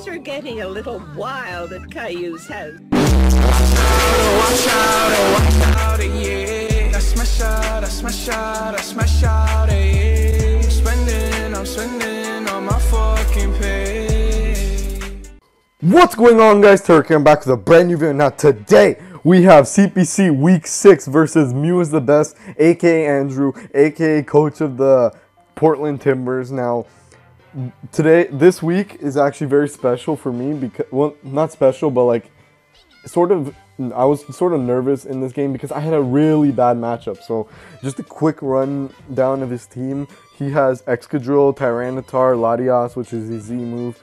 Things are getting a little wild at Caillou's house. Watch out, yeah. I smash out, yeah. I'm spending on my fucking pay. What's going on, guys? Turkey, I'm back with a brand new video. Now today we have CPC week 6 versus Mewsthebest, aka Andrew, aka coach of the Portland Timbers. Now this week is actually very special for me because, well, not special, but like I was sort of nervous in this game because I had a really bad matchup. So just a quick run down of his team. He has Excadrill, Tyranitar, Latias, which is his Z move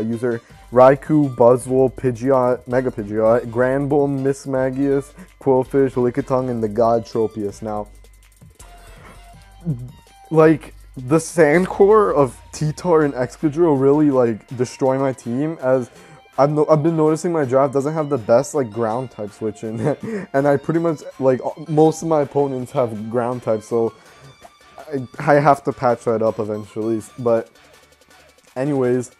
user, Raikou, Buzzwole, Pidgeot, Mega Pidgeot, Granbull, Miss Magius, Quillfish, Lickitung, and the God Tropius. Now, like, the Sandcore of T-Tar and Excadrill really like destroy my team, as I've been noticing my draft doesn't have the best like ground type switch in, and I pretty much like most of my opponents have ground types, so I have to patch that up eventually. But anyways,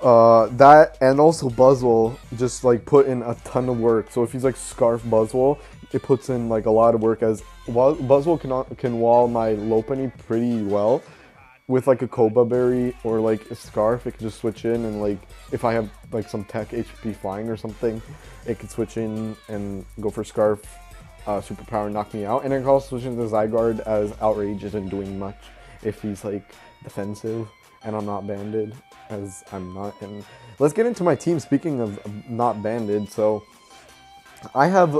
that and also Buzzwole just like put in a ton of work. So if he's like Scarf Buzzwole, it puts in like a lot of work, as Buzzwole can wall my Lopunny pretty well. With like a Koba Berry or like a Scarf, it can just switch in, and like if I have like some tech HP flying or something, it can switch in and go for Scarf, Superpower, and knock me out. And it can also switch into Zygarde, as Outrage isn't doing much if he's like defensive and I'm not banded, as I'm not. And let's get into my team. Speaking of not banded, so I have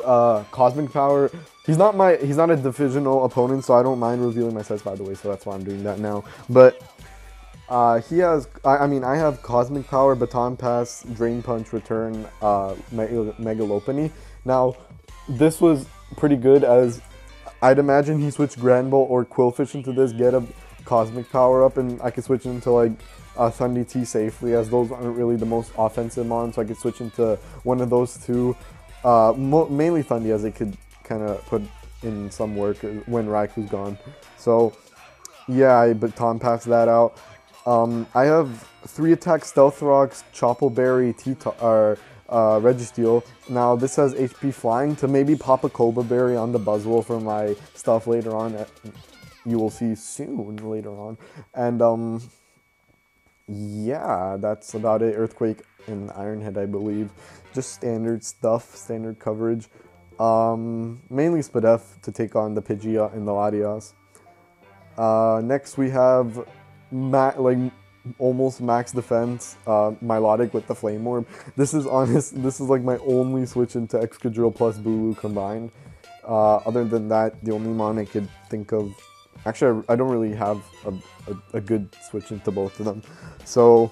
Cosmic Power. He's not a divisional opponent, so I don't mind revealing my sets, by the way, so that's why I'm doing that now. But he has, I have Cosmic Power, Baton Pass, Drain Punch, Return, Mega Lopunny. Now, this was pretty good, as I'd imagine he switched Granbull or Quillfish into this, get a Cosmic Power up, and I could switch into like Thundy T safely, as those aren't really the most offensive mons, so I could switch into one of those two. Mainly Thundy, as it could kind of put in some work when Raikou's gone. So yeah, I Baton Pass that out. I have 3 attack Stealth Rocks, Chople Berry, Registeel. Now this has HP Flying to maybe pop a Koba Berry on the Buzzwole for my stuff later on. You will see soon later on. And yeah, that's about it. Earthquake and Iron Head, I believe. Just standard stuff, standard coverage. Mainly Spadef to take on the Pidgeot and the Latias. Next we have almost max defense, Milotic with the Flame Orb. This is like my only switch into Excadrill plus Bulu combined. Other than that, the only mon I could think of. Actually, I don't really have a good switch into both of them. So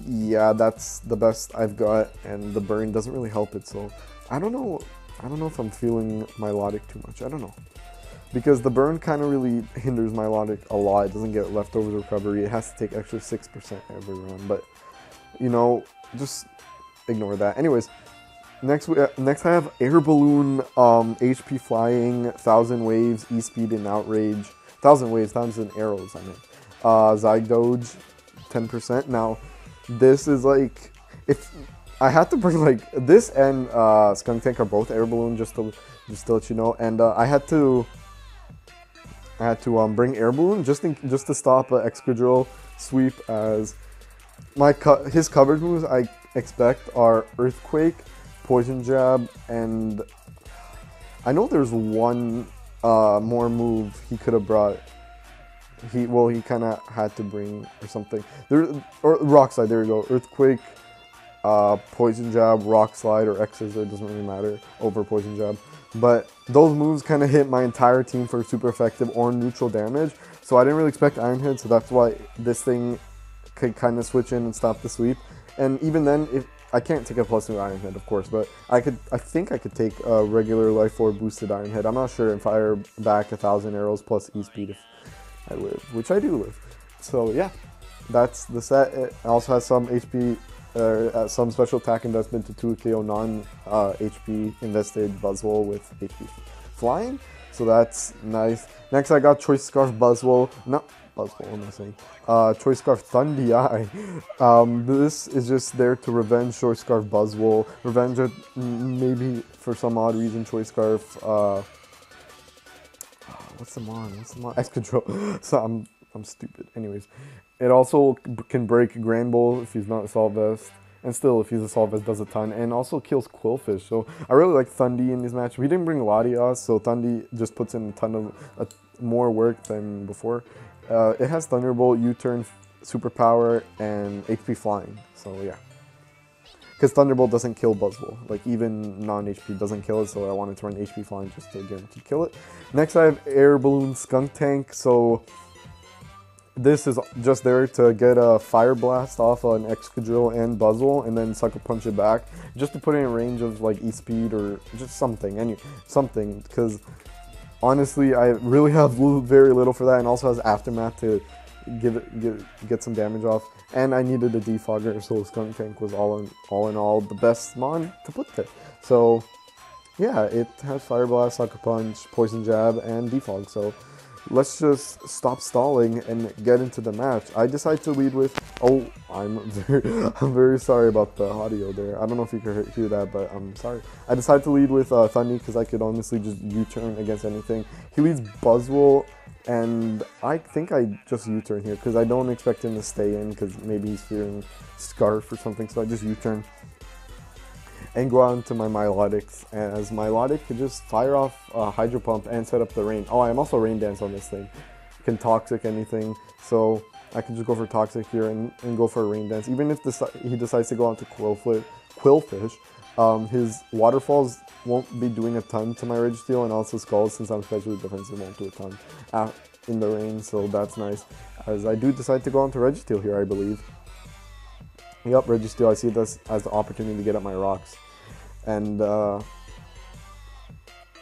yeah, that's the best I've got, and the burn doesn't really help it. So I don't know if I'm feeling Milotic too much. I don't know, because the burn kind of really hinders Milotic a lot. It doesn't get leftover recovery. It has to take extra 6% every run, but you know, just ignore that. Anyways, next I have Air Balloon, HP Flying, 1000 Waves, E-Speed, and Outrage. 1000 Waves, 1000 Arrows, I mean. Zygoge, 10%. Now, this is like, if I had to bring like this and Skunk Tank are both Air Balloon, just to let you know, and I had to bring Air Balloon just to stop Excadrill sweep, as his coverage moves I expect are Earthquake, Poison Jab, and I know there's one more move he could have brought. He kind of had to bring or something. Or Rock Slide. There we go. Earthquake, Poison Jab, Rock Slide, or X-Scissor, doesn't really matter over Poison Jab. But those moves kind of hit my entire team for super effective or neutral damage. So I didn't really expect Iron Head. So that's why this thing could kind of switch in and stop the sweep. And even then, if I can't take a +2 Iron Head, of course, but I think I could take a regular Life Orb boosted Iron Head. I'm not sure, and fire back 1000 arrows plus E-Speed if I live, which I do live. So yeah, that's the set. It also has some HP, some special attack investment to 2 KO non-HP invested Buzzwole with HP Flying. So that's nice. Next I got Choice Scarf Buzzwole. Buzzwole, I'm missing. Choice Scarf Thundy. This is just there to revenge Choice Scarf Buzzwole. Revenge it, maybe for some odd reason, Choice Scarf. What's the mon? Excadrill. So I'm stupid. Anyways, it also can break Grand Bull if he's not Assault Vest. And still, if he's Assault Vest, does a ton. And also kills Quillfish. So I really like Thundy in this match. We didn't bring Latias, so Thundy just puts in a ton of more work than before. It has Thunderbolt, U-turn, Superpower, and HP Flying. So yeah. Because Thunderbolt doesn't kill Buzzwole. Like even non-HP doesn't kill it, so I wanted to run HP Flying just to guarantee kill it. Next I have Air Balloon Skunk Tank. So this is just there to get a Fire Blast off an Excadrill and Buzzwole, and then Sucker Punch it back, just to put it in range of like E-Speed or just something, because honestly I really have very little for that, and also has Aftermath to get some damage off, and I needed a defogger, so Skunk Tank was all in all the best mon to put there. So yeah, it has Fire Blast, Sucker Punch, Poison Jab, and Defog. So let's just stop stalling and get into the match. I decide to lead with, I'm very sorry about the audio there. I don't know if you could hear that, but I'm sorry. I decided to lead with Thundy because I could honestly just U-turn against anything. He leads Buzzwole, and I think I just U-turn here because I don't expect him to stay in because maybe he's fearing Scarf or something, so I just U-turn and go on to my Milotics, as Milotic could just fire off Hydro Pump and set up the rain. Oh, I'm also Rain Dance on this thing. Can Toxic anything, so I can just go for Toxic here and go for a Rain Dance. Even if he decides to go on to Quillfish, his Waterfalls won't be doing a ton to my Registeel, and also Skulls, since I'm specially defensive, won't do a ton in the rain, so that's nice. As I do decide to go on to Registeel here, I believe. Yep, Registeel, I see this as the opportunity to get up my rocks. And, or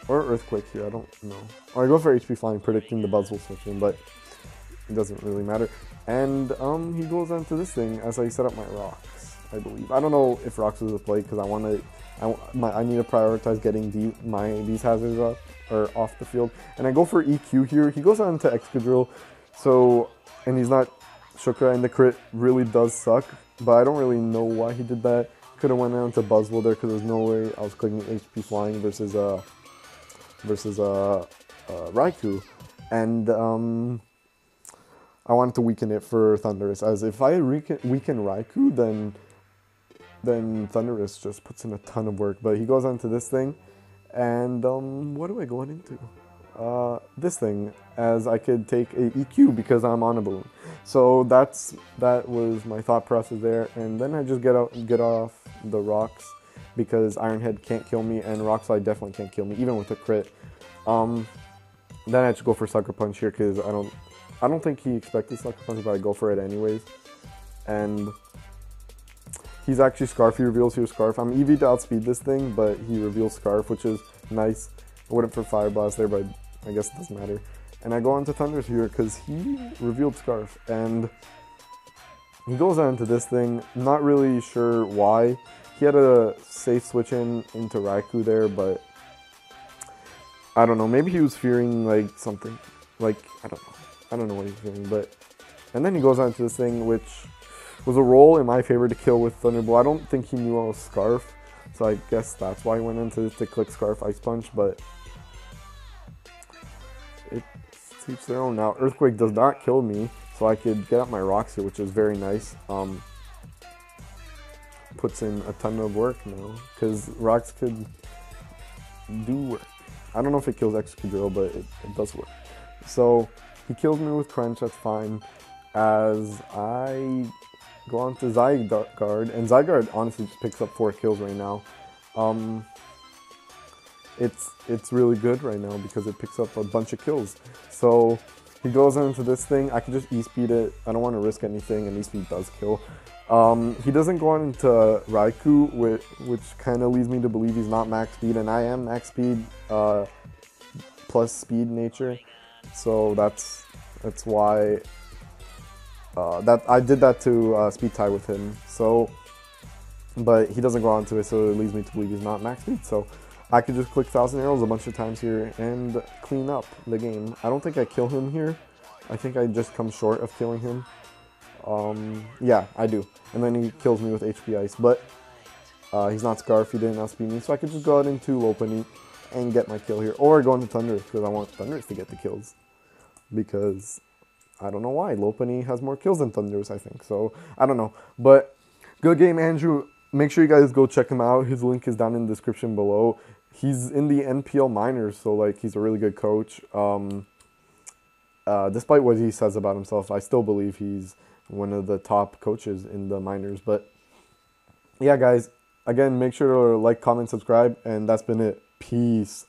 Earthquake here, I don't know. Or I go for HP Flying, predicting the Buzzwole switching, but it doesn't really matter. And, he goes on to this thing as I set up my rocks, I believe. I don't know if rocks was a play, because I need to prioritize getting these hazards up, or off the field. And I go for EQ here. He goes on to Excadrill, so, and he's not Shukra, and the crit really does suck. But I don't really know why he did that. Could have went down to Buzzwole there because there's no way I was clicking HP Flying versus Raikou, and I wanted to weaken it for Thundurus. As if I weaken Raikou, then Thundurus just puts in a ton of work. But he goes on to this thing, and what do I go on into? This thing, as I could take a EQ because I'm on a balloon. So that was my thought process there, and then I just get off the rocks because Iron Head can't kill me, and Rock Slide definitely can't kill me, even with a crit. Then I just go for Sucker Punch here because I don't think he expected Sucker Punch, but I go for it anyways. And he's actually Scarf. He reveals here Scarf. I'm EV to outspeed this thing, but he reveals Scarf, which is nice. I went for Fire Blast there, but I guess it doesn't matter. And I go on to Thundurus here because he revealed Scarf, and he goes on to this thing. Not really sure why. He had a safe switch into Raikou there, but I don't know. Maybe he was fearing like something. Like, I don't know what he's fearing, but. And then he goes on to this thing, which was a roll in my favor to kill with Thunderbolt. I don't think he knew I was Scarf, so I guess that's why he went into this to click Scarf Ice Punch, but it each their own. Now, Earthquake does not kill me, so I could get up my rocks here, which is very nice. Puts in a ton of work now, because rocks could do work. I don't know if it kills Excadrill, but it does work. So, he kills me with Crunch, that's fine. As I go on to Zygarde, and Zygarde honestly just picks up 4 kills right now. It's really good right now because it picks up a bunch of kills. So he goes into this thing. I can just E-speed it. I don't want to risk anything, and E-speed does kill. He doesn't go on into Raikou, which kind of leads me to believe he's not max speed, and I am max speed plus speed nature. So that's why that I did that to speed tie with him. So, but he doesn't go on to it, so it leads me to believe he's not max speed. So I could just click 1,000 arrows a bunch of times here and clean up the game. I don't think I kill him here. I think I just come short of killing him. Yeah, I do. And then he kills me with HP Ice. But he's not Scarf, he didn't outspeed me. So I could just go out into Lopunny and get my kill here. Or go into Thundurus, because I want Thundurus to get the kills. Because I don't know why. Lopunny has more kills than Thundurus, I think. So, I don't know. But, good game, Andrew. Make sure you guys go check him out. His link is down in the description below. He's in the NPL minors, so, like, he's a really good coach. Despite what he says about himself, I still believe he's one of the top coaches in the minors. But, yeah, guys. Again, make sure to like, comment, subscribe. And that's been it. Peace.